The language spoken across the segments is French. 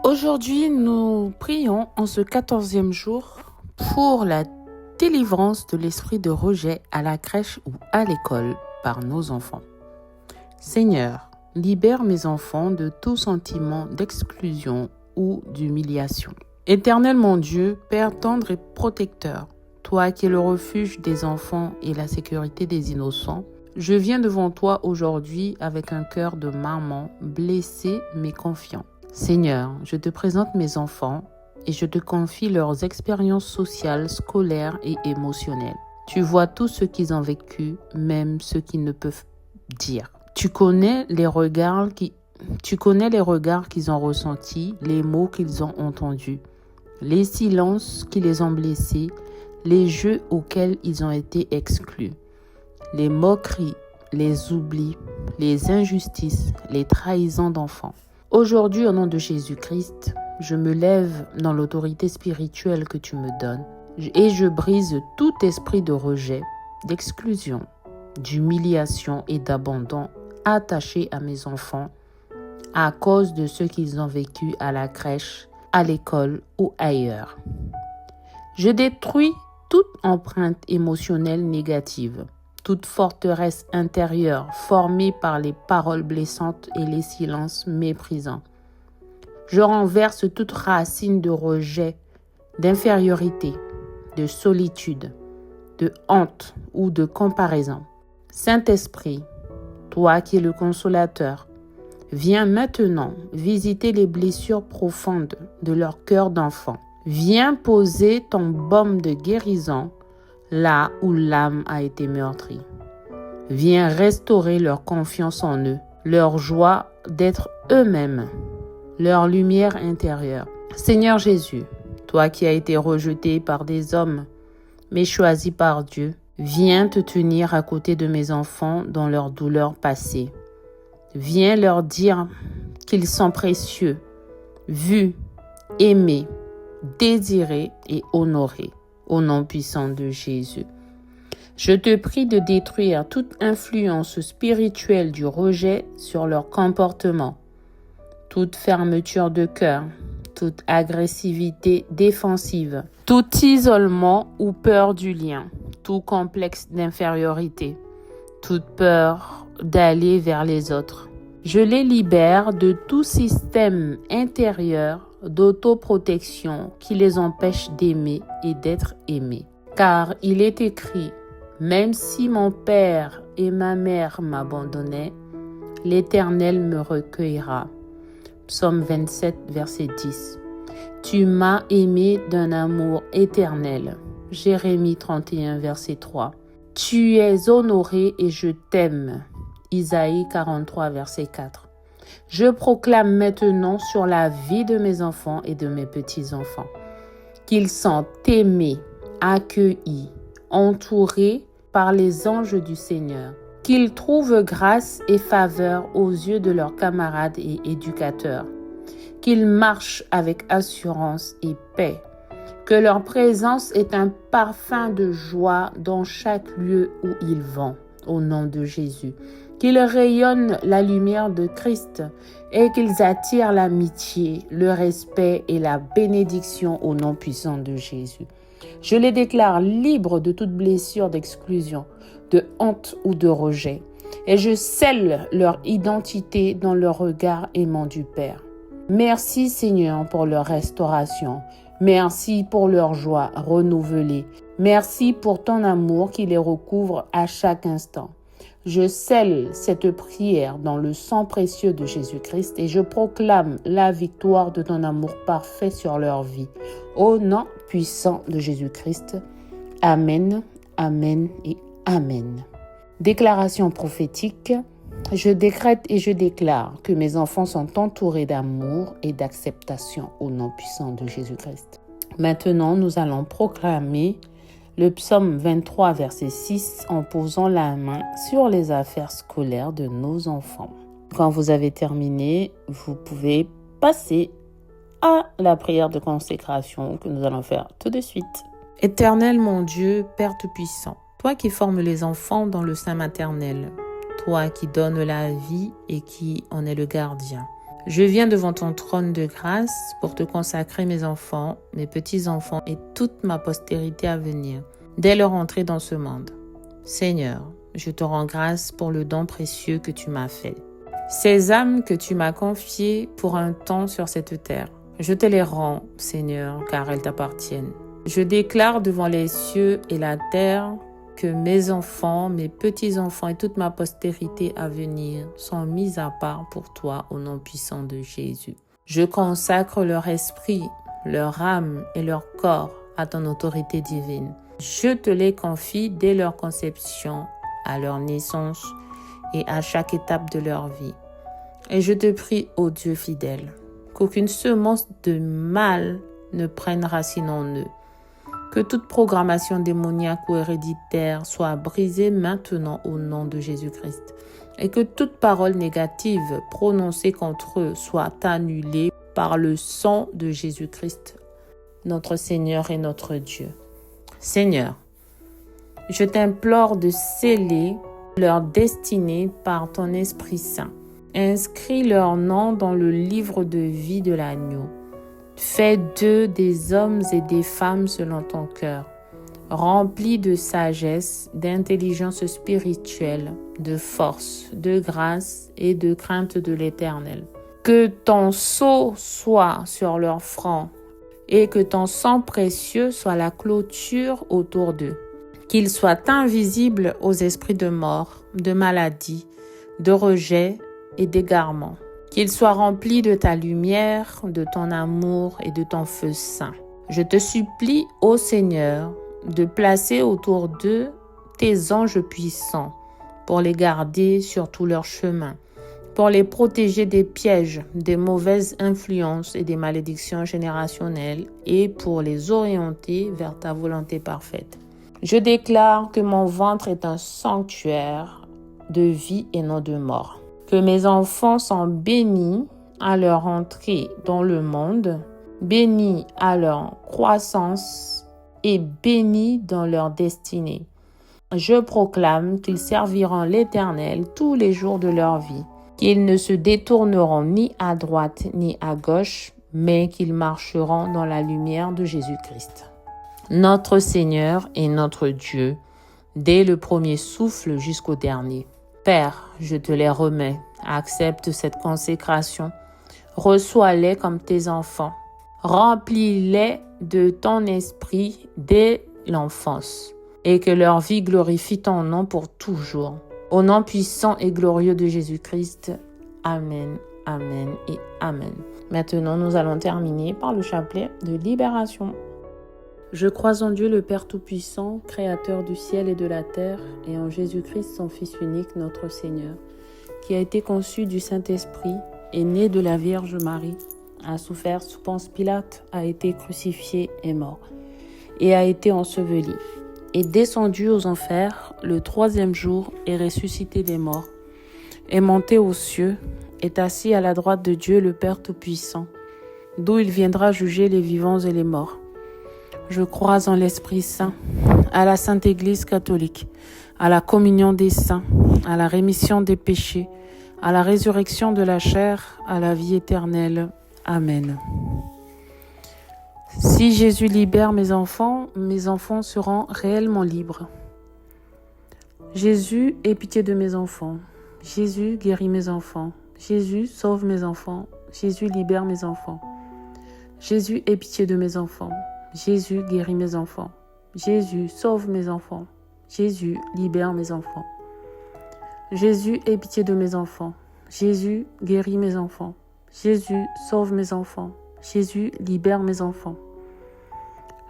Aujourd'hui, nous prions en ce 14e jour pour la délivrance de l'esprit de rejet à la crèche ou à l'école par nos enfants. Seigneur, libère mes enfants de tout sentiment d'exclusion ou d'humiliation. Éternel mon Dieu, Père tendre et protecteur, toi qui es le refuge des enfants et la sécurité des innocents, je viens devant toi aujourd'hui avec un cœur de maman blessé mais confiant. Seigneur, je te présente mes enfants et je te confie leurs expériences sociales, scolaires et émotionnelles. Tu vois tout ce qu'ils ont vécu, même ce qu'ils ne peuvent dire. Tu connais les regards qu'ils ont ressentis, les mots qu'ils ont entendus, les silences qui les ont blessés, les jeux auxquels ils ont été exclus, les moqueries, les oublis, les injustices, les trahisons d'enfants. Aujourd'hui, au nom de Jésus-Christ, je me lève dans l'autorité spirituelle que tu me donnes et je brise tout esprit de rejet, d'exclusion, d'humiliation et d'abandon attaché à mes enfants à cause de ce qu'ils ont vécu à la crèche, à l'école ou ailleurs. Je détruis toute empreinte émotionnelle négative, toute forteresse intérieure formée par les paroles blessantes et les silences méprisants. Je renverse toute racine de rejet, d'infériorité, de solitude, de honte ou de comparaison. Saint-Esprit, toi qui es le consolateur, viens maintenant visiter les blessures profondes de leur cœur d'enfant. Viens poser ton baume de guérison là où l'âme a été meurtrie. Viens restaurer leur confiance en eux, leur joie d'être eux-mêmes, leur lumière intérieure. Seigneur Jésus, toi qui as été rejeté par des hommes, mais choisi par Dieu, viens te tenir à côté de mes enfants dans leur douleur passée. Viens leur dire qu'ils sont précieux, vus, aimés, désirés et honorés. Au nom puissant de Jésus. Je te prie de détruire toute influence spirituelle du rejet sur leur comportement, toute fermeture de cœur, toute agressivité défensive, tout isolement ou peur du lien, tout complexe d'infériorité, toute peur d'aller vers les autres. Je les libère de tout système intérieur d'autoprotection qui les empêche d'aimer et d'être aimés. Car il est écrit, même si mon père et ma mère m'abandonnaient, l'Éternel me recueillera. Psaume 27, verset 10. Tu m'as aimé d'un amour éternel. Jérémie 31, verset 3. Tu es honoré et je t'aime. Isaïe 43, verset 4. Je proclame maintenant sur la vie de mes enfants et de mes petits-enfants qu'ils sont aimés, accueillis, entourés par les anges du Seigneur, qu'ils trouvent grâce et faveur aux yeux de leurs camarades et éducateurs, qu'ils marchent avec assurance et paix, que leur présence est un parfum de joie dans chaque lieu où ils vont, au nom de Jésus. Qu'ils rayonnent la lumière de Christ et qu'ils attirent l'amitié, le respect et la bénédiction au nom puissant de Jésus. Je les déclare libres de toute blessure d'exclusion, de honte ou de rejet, et je scelle leur identité dans le regard aimant du Père. Merci Seigneur pour leur restauration. Merci pour leur joie renouvelée. Merci pour ton amour qui les recouvre à chaque instant. Je scelle cette prière dans le sang précieux de Jésus-Christ et je proclame la victoire de ton amour parfait sur leur vie. Au nom puissant de Jésus-Christ. Amen, amen et amen. Déclaration prophétique. Je décrète et je déclare que mes enfants sont entourés d'amour et d'acceptation au nom puissant de Jésus-Christ. Maintenant, nous allons proclamer le psaume 23, verset 6, en posant la main sur les affaires scolaires de nos enfants. Quand vous avez terminé, vous pouvez passer à la prière de consécration que nous allons faire tout de suite. Éternel mon Dieu, Père Tout-Puissant, toi qui formes les enfants dans le sein maternel, toi qui donnes la vie et qui en es le gardien, Je viens devant ton trône de grâce pour te consacrer mes enfants, mes petits-enfants et toute ma postérité à venir, dès leur entrée dans ce monde. Seigneur, je te rends grâce pour le don précieux que tu m'as fait. Ces âmes que tu m'as confiées pour un temps sur cette terre, je te les rends, Seigneur, car elles t'appartiennent. Je déclare devant les cieux et la terre que mes enfants, mes petits-enfants et toute ma postérité à venir sont mis à part pour toi au nom puissant de Jésus. Je consacre leur esprit, leur âme et leur corps à ton autorité divine. Je te les confie dès leur conception, à leur naissance et à chaque étape de leur vie. Et je te prie, ô Dieu fidèle, qu'aucune semence de mal ne prenne racine en eux. Que toute programmation démoniaque ou héréditaire soit brisée maintenant au nom de Jésus-Christ. Et que toute parole négative prononcée contre eux soit annulée par le sang de Jésus-Christ, notre Seigneur et notre Dieu. Seigneur, je t'implore de sceller leur destinée par ton Esprit Saint. Inscris leur nom dans le livre de vie de l'agneau. Fais d'eux des hommes et des femmes selon ton cœur, remplis de sagesse, d'intelligence spirituelle, de force, de grâce et de crainte de l'Éternel. Que ton sceau soit sur leur front et que ton sang précieux soit la clôture autour d'eux. Qu'ils soient invisibles aux esprits de mort, de maladie, de rejet et d'égarement. Qu'ils soient remplis de ta lumière, de ton amour et de ton feu saint. Je te supplie, ô Seigneur, de placer autour d'eux tes anges puissants pour les garder sur tout leur chemin, pour les protéger des pièges, des mauvaises influences et des malédictions générationnelles et pour les orienter vers ta volonté parfaite. Je déclare que mon ventre est un sanctuaire de vie et non de mort. Que mes enfants sont bénis à leur entrée dans le monde, bénis à leur croissance et bénis dans leur destinée. Je proclame qu'ils serviront l'Éternel tous les jours de leur vie, qu'ils ne se détourneront ni à droite ni à gauche, mais qu'ils marcheront dans la lumière de Jésus-Christ. Notre Seigneur et notre Dieu, dès le premier souffle jusqu'au dernier. Père, je te les remets, accepte cette consécration, reçois-les comme tes enfants, remplis-les de ton esprit dès l'enfance, et que leur vie glorifie ton nom pour toujours. Au nom puissant et glorieux de Jésus-Christ, Amen, Amen et Amen. Maintenant, nous allons terminer par le chapelet de libération. Je crois en Dieu le Père Tout-Puissant, Créateur du ciel et de la terre, et en Jésus-Christ, son Fils unique, notre Seigneur, qui a été conçu du Saint-Esprit, est né de la Vierge Marie, a souffert sous Ponce Pilate, a été crucifié et mort, et a été enseveli, est descendu aux enfers, le troisième jour est ressuscité des morts, est monté aux cieux, est assis à la droite de Dieu le Père Tout-Puissant, d'où il viendra juger les vivants et les morts. Je crois en l'Esprit Saint, à la Sainte Église catholique, à la communion des saints, à la rémission des péchés, à la résurrection de la chair, à la vie éternelle. Amen. Si Jésus libère mes enfants seront réellement libres. Jésus, aie pitié de mes enfants. Jésus, guéris mes enfants. Jésus, sauve mes enfants. Jésus, libère mes enfants. Jésus, aie pitié de mes enfants. Jésus, guéris mes enfants. Jésus, sauve mes enfants. Jésus, libère mes enfants. Jésus, aie pitié de mes enfants. Jésus, guéris mes enfants. Jésus, sauve mes enfants. Jésus, libère mes enfants.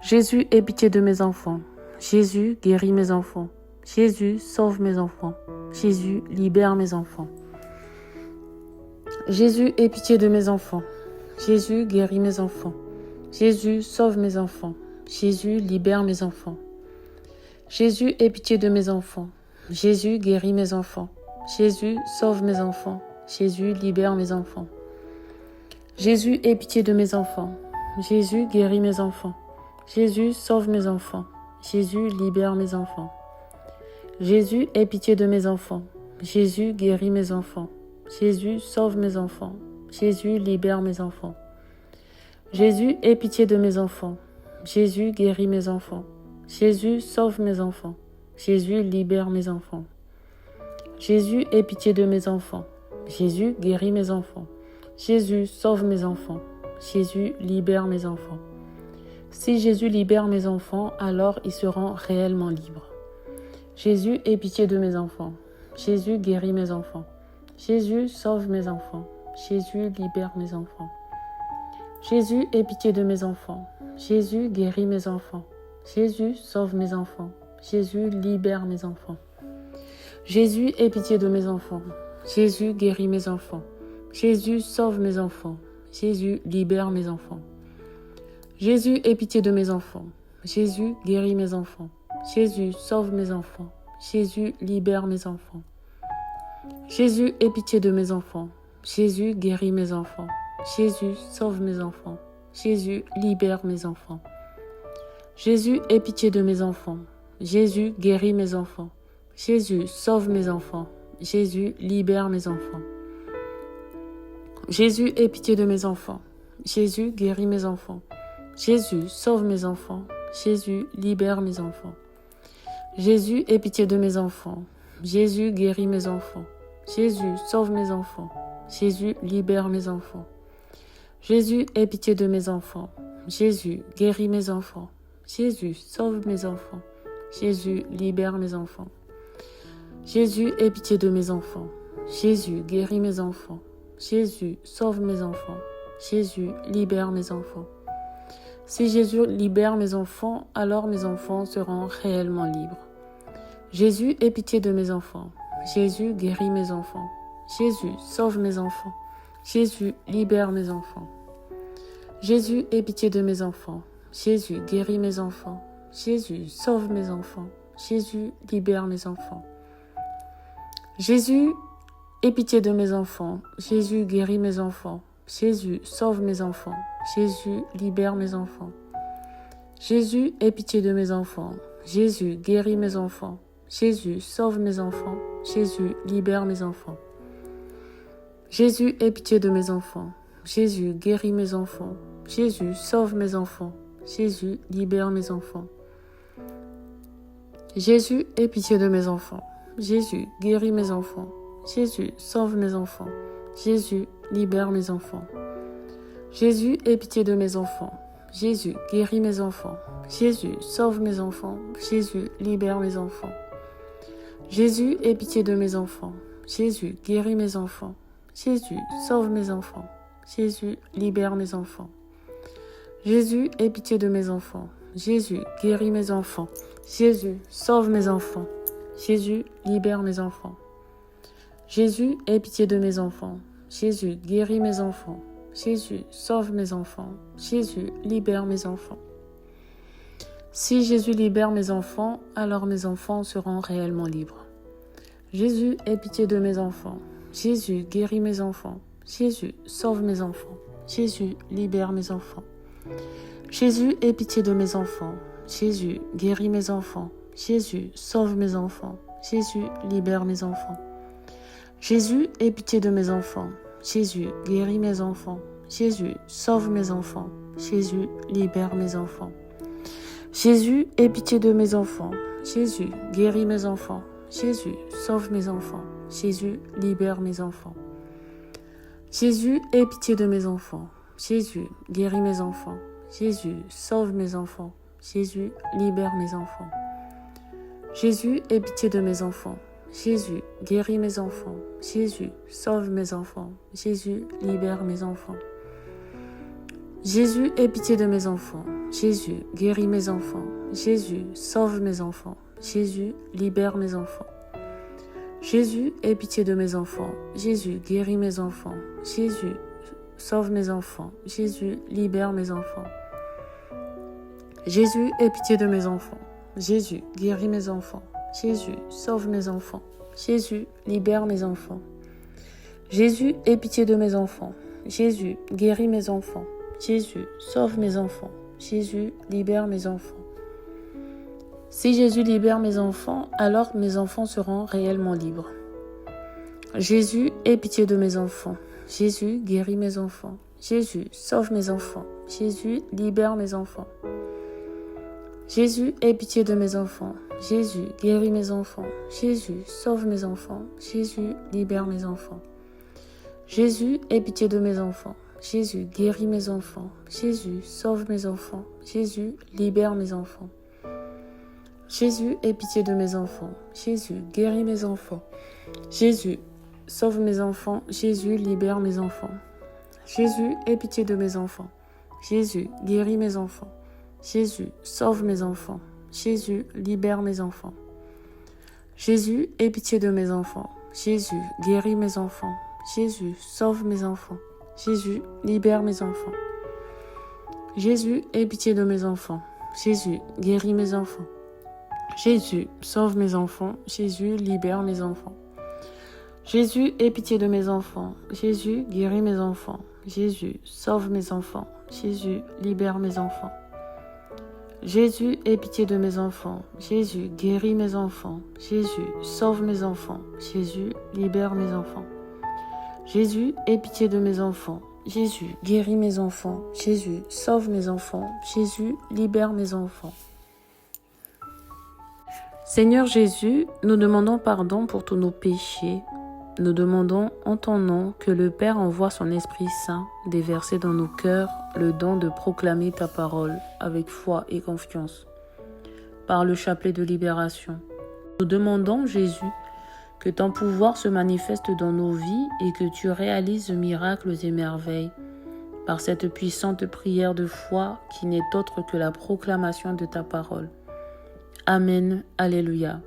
Jésus, aie pitié de mes enfants. Jésus, guéris mes enfants. Jésus, sauve mes enfants. Jésus, libère mes enfants. Jésus, aie pitié de mes enfants. Jésus, guéris mes enfants. Jésus, sauve mes enfants. Jésus, libère mes enfants. Jésus, aie pitié de mes enfants. Jésus, guéris mes enfants. Jésus, sauve mes enfants. Jésus, libère mes enfants. Jésus, aie pitié de mes enfants. Jésus, guéris mes enfants. Jésus, sauve mes enfants. Jésus, libère mes enfants. Jésus, aie pitié de mes enfants. Jésus, guéris mes enfants. Jésus, sauve mes enfants. Jésus, libère mes enfants. Jésus, aie pitié de mes enfants. Jésus, guéris mes enfants. Jésus, sauve mes enfants. Jésus, libère mes enfants. Jésus, aie pitié de mes enfants. Jésus, guéris mes enfants. Jésus, sauve mes enfants. Jésus, libère mes enfants. Si Jésus libère mes enfants, alors ils seront réellement libres. Jésus, aie pitié de mes enfants. Jésus, guéris mes enfants. Jésus, sauve mes enfants. Jésus, libère mes enfants. Jésus, aie pitié de mes enfants. Jésus, guéris mes enfants. Jésus, sauve mes enfants. Jésus, libère mes enfants. Jésus, aie pitié de mes enfants. Jésus, guéris mes enfants. Jésus, sauve mes enfants. Jésus, libère mes enfants. Jésus, aie pitié de mes enfants. Jésus, guéris mes enfants. Jésus, sauve mes enfants. Jésus, libère mes enfants. Jésus, aie pitié de mes enfants. Jésus, guéris mes enfants. Jésus, sauve mes enfants. Jésus, libère mes enfants. Jésus, aie pitié de mes enfants. Jésus, guéris mes enfants. Jésus, sauve mes enfants. Jésus, libère mes enfants. Jésus, aie pitié de mes enfants. Jésus, guéris mes enfants. Jésus, sauve mes enfants. Jésus, libère mes enfants. Jésus, aie pitié de mes enfants. Jésus, guéris mes enfants. Jésus, sauve mes enfants. Jésus, libère mes enfants. Jésus, aie pitié de mes enfants. Jésus, guéris mes enfants. Jésus, sauve mes enfants. Jésus, libère mes enfants. Jésus, aie pitié de mes enfants. Jésus, guéris mes enfants. Jésus, sauve mes enfants. Jésus, libère mes enfants. Si Jésus libère mes enfants, alors mes enfants seront réellement libres. Jésus, aie pitié de mes enfants. Jésus, guéris mes enfants. Jésus, sauve mes enfants. Jésus, libère mes enfants. Jésus, aie pitié de mes enfants. Jésus, guéris mes enfants. Jésus, sauve mes enfants. Jésus, libère mes enfants. Jésus, aie pitié de mes enfants. Jésus, guéris mes enfants. Jésus, sauve mes enfants. Jésus, libère mes enfants. Jésus, aie pitié de mes enfants. Jésus, guéris mes enfants. Jésus, sauve mes enfants. Jésus, libère mes enfants. Jésus, aie pitié de mes enfants. Jésus, guéris mes enfants. Jésus, sauve mes enfants. Jésus, libère mes enfants. Jésus, aie pitié de mes enfants. Jésus, guéris mes enfants. Jésus, sauve mes enfants. Jésus, libère mes enfants. Jésus, aie pitié de mes enfants. Jésus, guéris mes enfants. Jésus, sauve mes enfants. Jésus, libère mes enfants. Jésus, aie pitié de mes enfants. Jésus, guéris mes enfants. Jésus, sauve mes enfants. Jésus, libère mes enfants. Jésus, aie pitié de mes enfants. Jésus, guéris mes enfants. Jésus, sauve mes enfants. Jésus, libère mes enfants. Jésus, aie pitié de mes enfants. Jésus, guéris mes enfants. Jésus, sauve mes enfants. Jésus, libère mes enfants. Si Jésus libère mes enfants, alors mes enfants seront réellement libres. Jésus, aie pitié de mes enfants. Jésus, guéris mes enfants. Jésus, sauve mes enfants. Jésus, libère mes enfants. Jésus, aie pitié de mes enfants. Jésus, guéris mes enfants. Jésus, sauve mes enfants. Jésus, libère mes enfants. Jésus, aie pitié de mes enfants. Jésus, guéris mes enfants. Jésus, sauve mes enfants. Jésus, libère mes enfants. Jésus, aie pitié de mes enfants. Jésus, guéris mes enfants. Jésus, sauve mes enfants. Jésus, libère mes enfants. Jésus, aie pitié de mes enfants. Jésus, guéris mes enfants. Jésus, sauve mes enfants. Jésus, libère mes enfants. Jésus, aie pitié de mes enfants. Jésus, guéris mes enfants. Jésus, sauve mes enfants. Jésus, libère mes enfants. Jésus, aie pitié de mes enfants. Jésus, guéris mes enfants. Jésus, sauve mes enfants. Jésus, libère mes enfants. Jésus, aie pitié de mes enfants. Jésus, guéris mes enfants. Jésus, sauve mes enfants. Jésus, libère mes enfants. Jésus, aie pitié de mes enfants. Jésus, guéris mes enfants. Jésus, sauve mes enfants. Jésus, libère mes enfants. Jésus, aie pitié de mes enfants. Jésus, guéris mes enfants. Jésus, sauve mes enfants. Jésus, libère mes enfants. Si Jésus libère mes enfants, alors mes enfants seront réellement libres. Jésus, aie pitié de mes enfants. Jésus, guéris mes enfants. Jésus, sauve mes enfants. Jésus, libère mes enfants. Jésus, aie pitié de mes enfants. Jésus, guéris mes enfants. Jésus, sauve mes enfants. Jésus, libère mes enfants. Jésus, aie pitié de mes enfants. Jésus, guéris mes enfants. Jésus, sauve mes enfants. Jésus, libère mes enfants. Jésus, aie pitié de mes enfants. Jésus, guéris mes enfants. Jésus, sauve mes enfants. Jésus, libère mes enfants. Jésus, aie pitié de mes enfants. Jésus, guéris mes enfants. Jésus, sauve mes enfants. Jésus, libère mes enfants. Jésus, aie pitié de mes enfants. Jésus, guéris mes enfants. Jésus, sauve mes enfants. Jésus, libère mes enfants. Jésus, aie pitié de mes enfants. Jésus, guéris mes enfants. Jésus, sauve mes enfants. Jésus, libère mes enfants. Jésus, aie pitié de mes enfants. Jésus, guéris mes enfants. Jésus, sauve mes enfants. Jésus, libère mes enfants. Jésus, aie pitié de mes enfants. Jésus, guéris mes enfants. Jésus, sauve mes enfants. Jésus, libère mes enfants. Jésus, aie pitié de mes enfants. Jésus, guéris mes enfants. Jésus, sauve mes enfants. Jésus, libère mes enfants. Seigneur Jésus, nous demandons pardon pour tous nos péchés. Nous demandons en ton nom que le Père envoie son Esprit Saint déverser dans nos cœurs le don de proclamer ta parole avec foi et confiance par le chapelet de libération. Nous demandons, Jésus, que ton pouvoir se manifeste dans nos vies et que tu réalises miracles et merveilles par cette puissante prière de foi qui n'est autre que la proclamation de ta parole. Amen. Alléluia.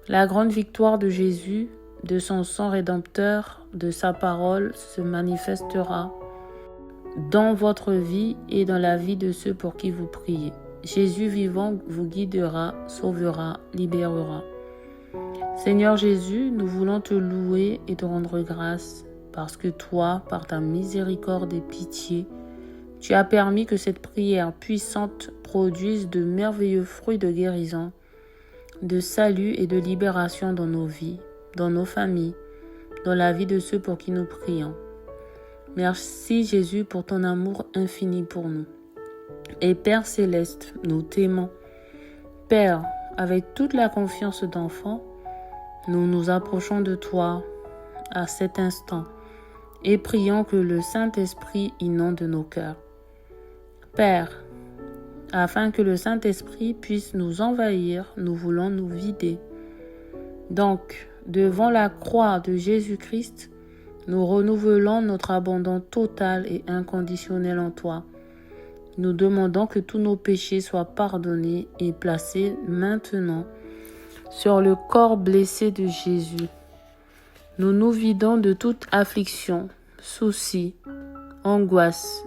La grande victoire de Jésus, de son sang rédempteur, de sa parole se manifestera dans votre vie et dans la vie de ceux pour qui vous priez. Jésus vivant vous guidera, sauvera, libérera. Seigneur Jésus, nous voulons te louer et te rendre grâce parce que toi, par ta miséricorde et pitié, tu as permis que cette prière puissante produise de merveilleux fruits de guérison, de salut et de libération dans nos vies, dans nos familles, dans la vie de ceux pour qui nous prions. Merci Jésus pour ton amour infini pour nous. Et Père Céleste, nous t'aimons. Père, avec toute la confiance d'enfant, nous nous approchons de toi à cet instant et prions que le Saint-Esprit inonde nos cœurs. Père, afin que le Saint-Esprit puisse nous envahir, nous voulons nous vider. Donc, devant la croix de Jésus-Christ, nous renouvelons notre abandon total et inconditionnel en toi. Nous demandons que tous nos péchés soient pardonnés et placés maintenant sur le corps blessé de Jésus. Nous nous vidons de toute affliction, souci, angoisse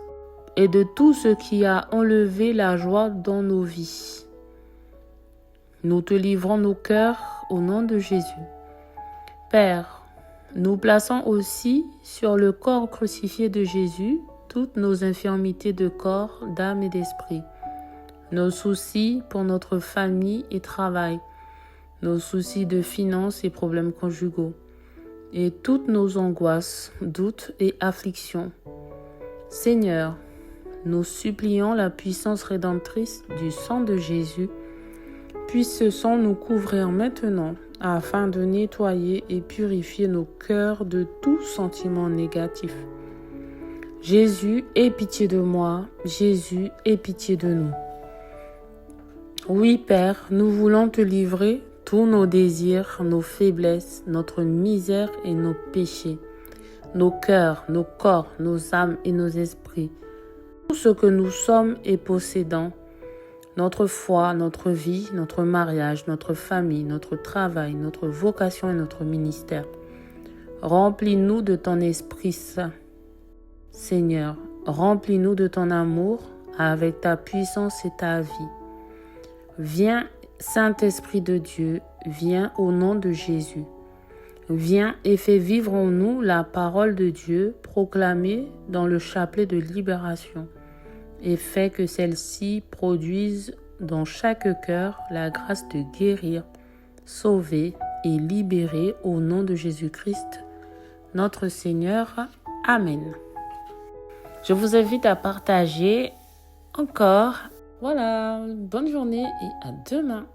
et de tout ce qui a enlevé la joie dans nos vies. Nous te livrons nos cœurs au nom de Jésus. Père, nous plaçons aussi sur le corps crucifié de Jésus toutes nos infirmités de corps, d'âme et d'esprit, nos soucis pour notre famille et travail, nos soucis de finances et problèmes conjugaux, et toutes nos angoisses, doutes et afflictions. Seigneur, nous supplions la puissance rédemptrice du sang de Jésus, puisse ce sang nous couvrir maintenant afin de nettoyer et purifier nos cœurs de tout sentiment négatif. Jésus, aie pitié de moi. Jésus, aie pitié de nous. Oui, Père, nous voulons te livrer tous nos désirs, nos faiblesses, notre misère et nos péchés, nos cœurs, nos corps, nos âmes et nos esprits, tout ce que nous sommes et possédons, notre foi, notre vie, notre mariage, notre famille, notre travail, notre vocation et notre ministère. Remplis-nous de ton Esprit Saint. Seigneur, remplis-nous de ton amour avec ta puissance et ta vie. Viens, Saint-Esprit de Dieu, viens au nom de Jésus. Viens et fais vivre en nous la parole de Dieu proclamée dans le chapelet de libération et fais que celle-ci produise dans chaque cœur la grâce de guérir, sauver et libérer au nom de Jésus-Christ, notre Seigneur. Amen. Je vous invite à partager encore. Voilà, bonne journée et à demain.